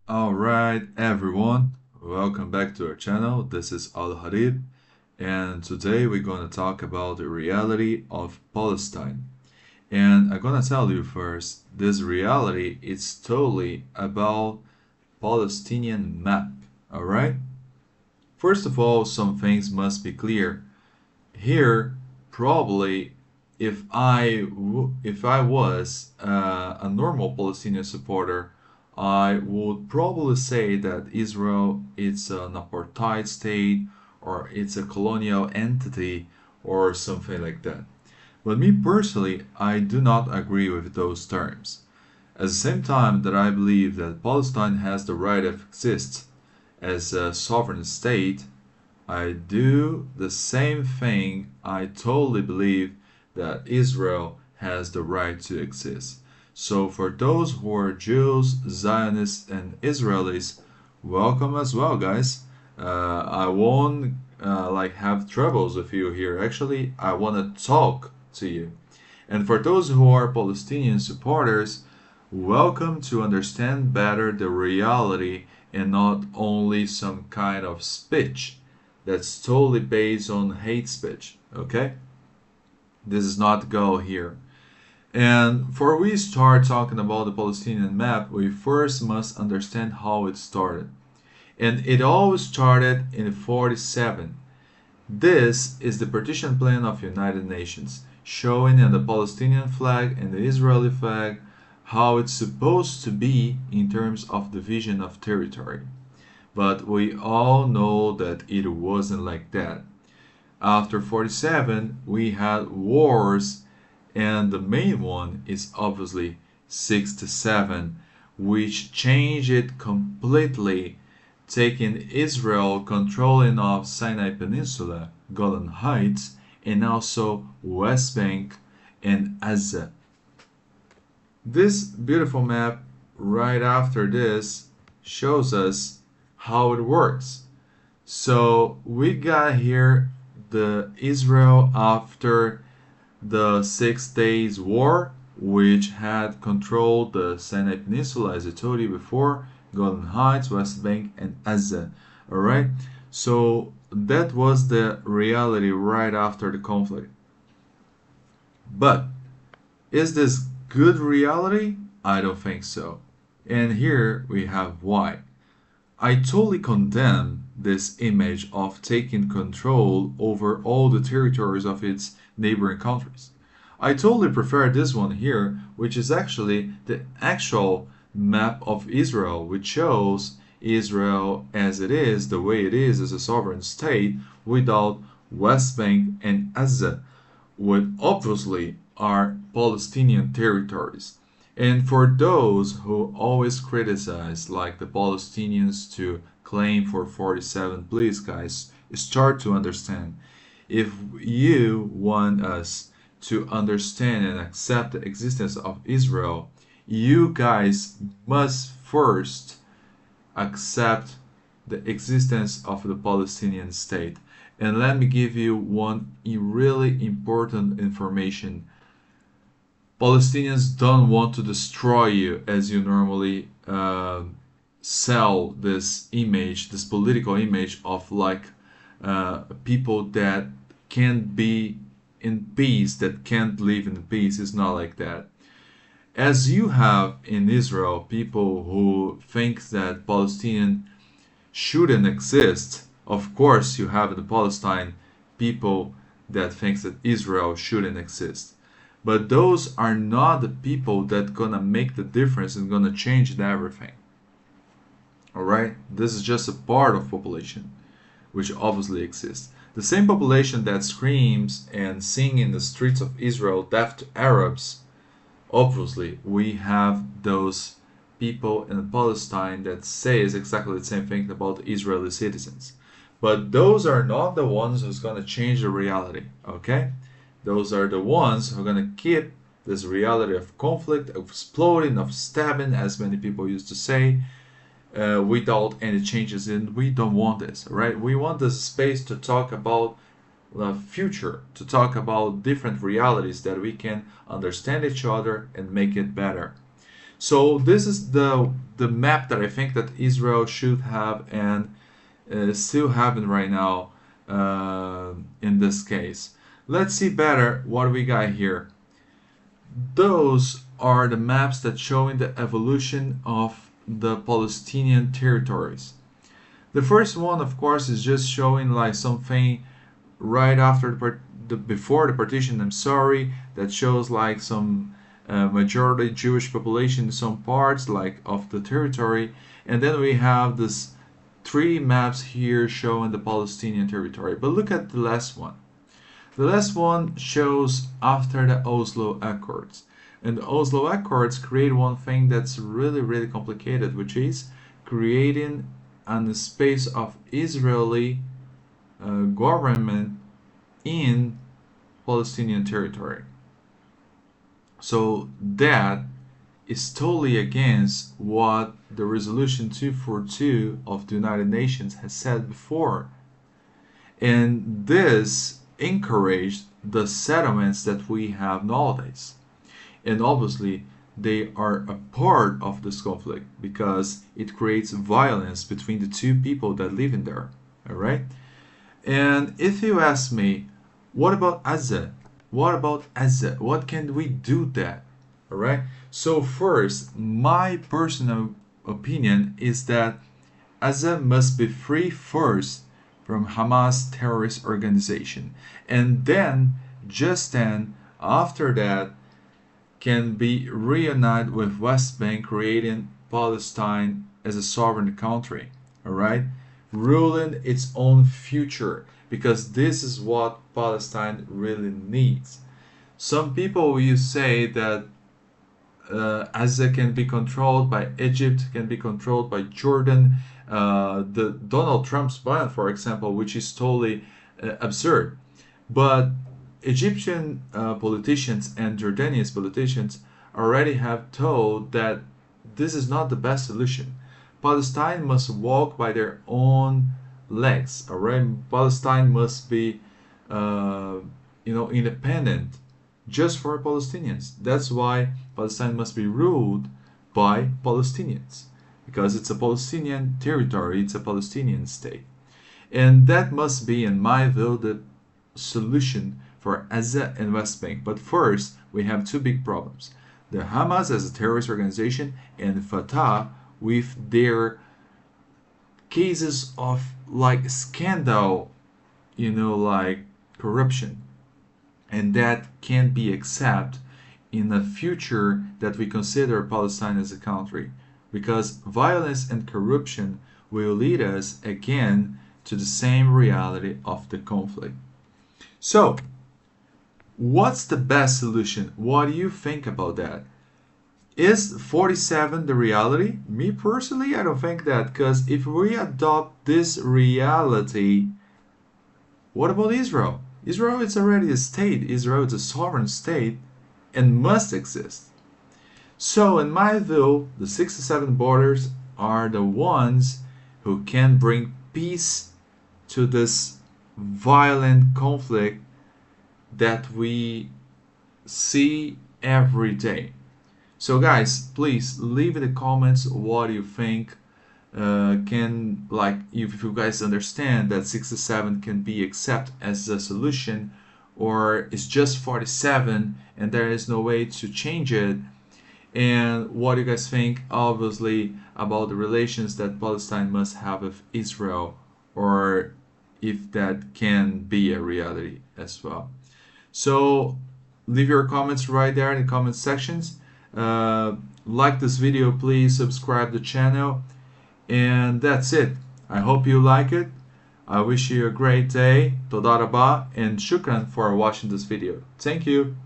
Alright, everyone, welcome back to our channel. This is Al Harib, and today we're going to talk about the reality of Palestine. And I'm going to tell you first, this reality is totally about Palestinian map. Alright? First of all, some things must be clear. Here, probably, if I was a normal Palestinian supporter, I would probably say that Israel is an apartheid state or it's a colonial entity or something like that. But me personally, I do not agree with those terms. At the same time that I believe that Palestine has the right to exist as a sovereign state, I do the same thing. I totally believe that Israel has the right to exist. So for those who are Jews, Zionists, and Israelis, welcome as well, guys. I won't have troubles with you here. Actually, I want to talk to you. And for those who are Palestinian supporters, welcome to understand better the reality and not only some kind of speech that's totally based on hate speech. Okay? This is not the goal here. And before we start talking about the Palestinian map, we first must understand how it started. And it all started in 47. This is the partition plan of United Nations, showing in the Palestinian flag and the Israeli flag how it's supposed to be in terms of division of territory. But we all know that it wasn't like that. After 47, we had wars, and the main one is obviously 67, which changed it completely, taking Israel controlling of Sinai Peninsula, Golan Heights, and also West Bank and Gaza. This beautiful map right after this shows us how it works. So we got here the Israel after the 6 Days War, which had controlled the Sinai Peninsula, as I told you before, Golan Heights, West Bank, and Gaza. Alright? So that was the reality right after the conflict. But is this good reality? I don't think so. And here we have why. I totally condemn this image of taking control over all the territories of its neighboring countries. I totally prefer this one here, which is actually the actual map of Israel, which shows Israel as it is, the way it is as a sovereign state, without West Bank and Gaza, which obviously are Palestinian territories. And for those who always criticize, like the Palestinians, to claim for 47, please, guys, start to understand. If you want us to understand and accept the existence of Israel, you guys must first accept the existence of the Palestinian state. And let me give you one really important information. Palestinians don't want to destroy you as you normally sell this image, this political image of people that can't be in peace, that can't live in peace. It's not like that. As you have in Israel people who think that Palestinian shouldn't exist, of course you have in Palestine people that thinks that Israel shouldn't exist. But those are not the people that gonna make the difference and gonna change everything. Alright? This is just a part of population which obviously exists. The same population that screams and sing in the streets of Israel death to Arabs, obviously we have those people in Palestine that says exactly the same thing about Israeli citizens. But those are not the ones who's gonna change the reality, okay? Those are the ones who are going to keep this reality of conflict, of exploding, of stabbing, as many people used to say, without any changes. And we don't want this, right? We want this space to talk about the future, to talk about different realities that we can understand each other and make it better. So this is the map that I think that Israel should have and still having right now in this case. Let's see better what we got here. Those are the maps that showing the evolution of the Palestinian territories. The first one, of course, is just showing like something right after before the partition. I'm sorry, that shows like some majority Jewish population in some parts like of the territory, and then we have this three maps here showing the Palestinian territory. But look at the last one. The last one shows after the Oslo Accords. And the Oslo Accords create one thing that's really complicated, which is creating a space of Israeli government in Palestinian territory. So that is totally against what the Resolution 242 of the United Nations has said before. And this encouraged the settlements that we have nowadays. And obviously, they are a part of this conflict because it creates violence between the two people that live in there. All right? And if you ask me, what about Gaza? What about Gaza? What can we do that? All right? So first, my personal opinion is that Gaza must be free first from Hamas terrorist organization, and then just then after that can be reunited with West Bank, creating Palestine as a sovereign country, all right, ruling its own future, because this is what Palestine really needs. Some people will say that Gaza can be controlled by Egypt, can be controlled by Jordan, the Donald Trump's plan, for example, which is totally absurd. But Egyptian politicians and Jordanian politicians already have told that this is not the best solution. Palestine must walk by their own legs. Alright, Palestine must be, independent, just for Palestinians. That's why Palestine must be ruled by Palestinians, because it's a Palestinian territory, it's a Palestinian state. And that must be, in my view, the solution for Gaza and West Bank. But first, we have two big problems. The Hamas as a terrorist organization and Fatah with their cases of like scandal, like corruption. And that can't be accepted in the future that we consider Palestine as a country, because violence and corruption will lead us again to the same reality of the conflict. So, what's the best solution? What do you think about that? Is 47 the reality? Me personally, I don't think that, because if we adopt this reality, what about Israel? Israel is already a state. Israel is a sovereign state and must exist. So, in my view, the 67 borders are the ones who can bring peace to this violent conflict that we see every day. So guys, please leave in the comments what you think. If you guys understand that 67 can be accepted as a solution, or it's just 47 and there is no way to change it, and what you guys think obviously about the relations that Palestine must have with Israel, or if that can be a reality as well. So leave your comments right there in the comment sections. Like this video, please subscribe the channel, and that's it. I hope you like it. I wish you a great day. Toda rabah, and shukran for watching this video. Thank you.